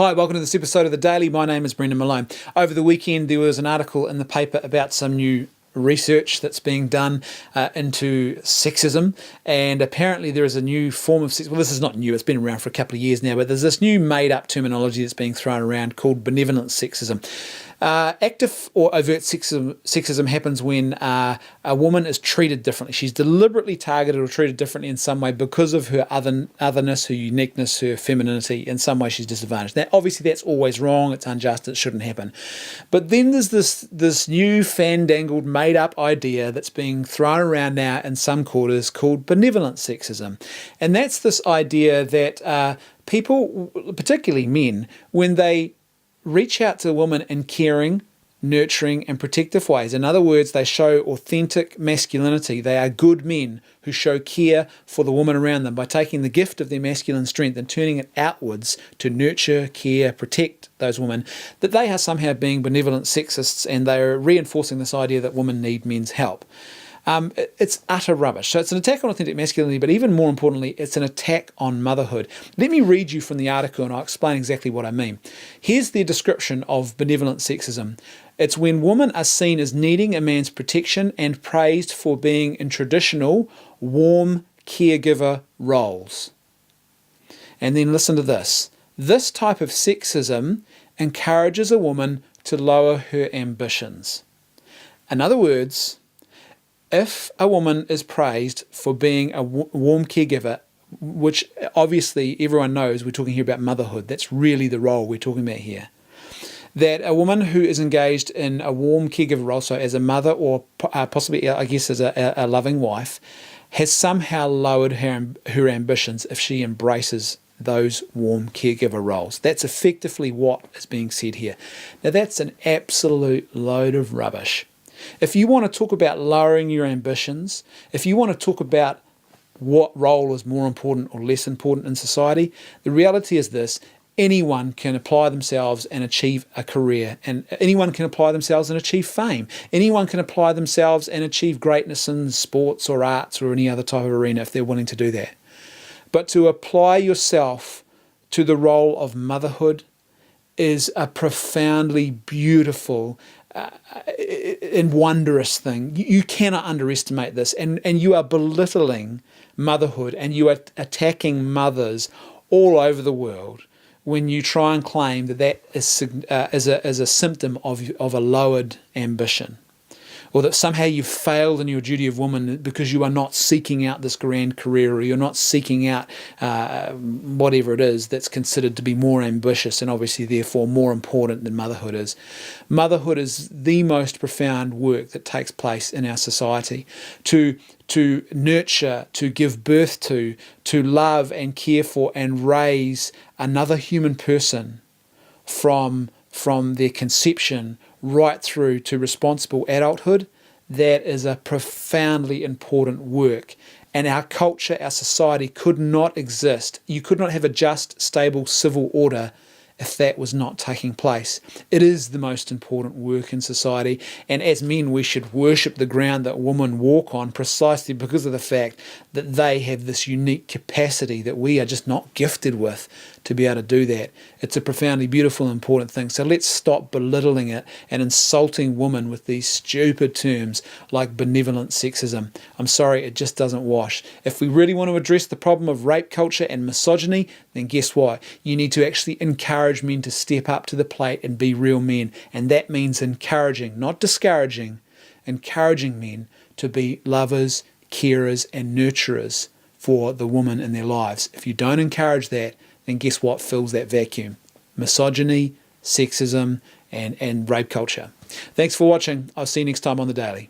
Hi, welcome to this episode of The Daily. My name is Brendan Malone. Over the weekend, there was an article in the paper about some new research that's being done into sexism, and apparently there is a new form of sexism. Well, this is not new, it's been around for a couple of years now, but there's this new made-up terminology that's being thrown around called benevolent sexism. Active or overt sexism happens when a woman is treated differently. She's deliberately targeted or treated differently in some way because of her otherness, her uniqueness, her femininity. In some way she's disadvantaged. Now, obviously that's always wrong, it's unjust, it shouldn't happen. But then there's this new fandangled made-up idea that's being thrown around now in some quarters called benevolent sexism. And that's this idea that people, particularly men, when they reach out to a woman in caring, nurturing and protective ways. In other words, they show authentic masculinity. They are good men who show care for the woman around them by taking the gift of their masculine strength and turning it outwards to nurture, care, protect those women, that they are somehow being benevolent sexists, and they are reinforcing this idea that women need men's help. It's utter rubbish. So it's an attack on authentic masculinity, but even more importantly, it's an attack on motherhood. Let me read you from the article and I'll explain exactly what I mean. Here's their description of benevolent sexism. It's when women are seen as needing a man's protection and praised for being in traditional, warm caregiver roles. And then listen to this. This type of sexism encourages a woman to lower her ambitions. In other words, if a woman is praised for being a warm caregiver, which obviously everyone knows we're talking here about motherhood, that's really the role we're talking about here, that a woman who is engaged in a warm caregiver role, so as a mother or possibly, I guess, as a loving wife, has somehow lowered her ambitions if she embraces those warm caregiver roles. That's effectively what is being said here. Now that's an absolute load of rubbish. If you want to talk about lowering your ambitions, if you want to talk about what role is more important or less important in society, the reality is this: anyone can apply themselves and achieve a career, and anyone can apply themselves and achieve fame. Anyone can apply themselves and achieve greatness in sports or arts or any other type of arena if they're willing to do that. But to apply yourself to the role of motherhood is a profoundly beautiful and wondrous thing. You cannot underestimate this, and you are belittling motherhood, and you are attacking mothers all over the world when you try and claim that is a symptom of a lowered ambition, or that somehow you've failed in your duty of woman because you are not seeking out this grand career, or you're not seeking out whatever it is that's considered to be more ambitious and obviously therefore more important than motherhood is. Motherhood is the most profound work that takes place in our society. To nurture, to give birth to love and care for and raise another human person from their conception right through to responsible adulthood, that is a profoundly important work. And our culture, our society could not exist. You could not have a just, stable civil order if that was not taking place. It is the most important work in society, and as men we should worship the ground that women walk on precisely because of the fact that they have this unique capacity that we are just not gifted with to be able to do that. It's a profoundly beautiful and important thing. So let's stop belittling it and insulting women with these stupid terms like benevolent sexism. I'm sorry, it just doesn't wash. If we really want to address the problem of rape culture and misogyny, then guess what? You need to actually encourage men to step up to the plate and be real men. And that means encouraging, not discouraging, encouraging men to be lovers, carers and nurturers for the woman in their lives. If you don't encourage that, then guess what fills that vacuum? Misogyny, sexism, and rape culture. Thanks for watching. I'll see you next time on The Daily.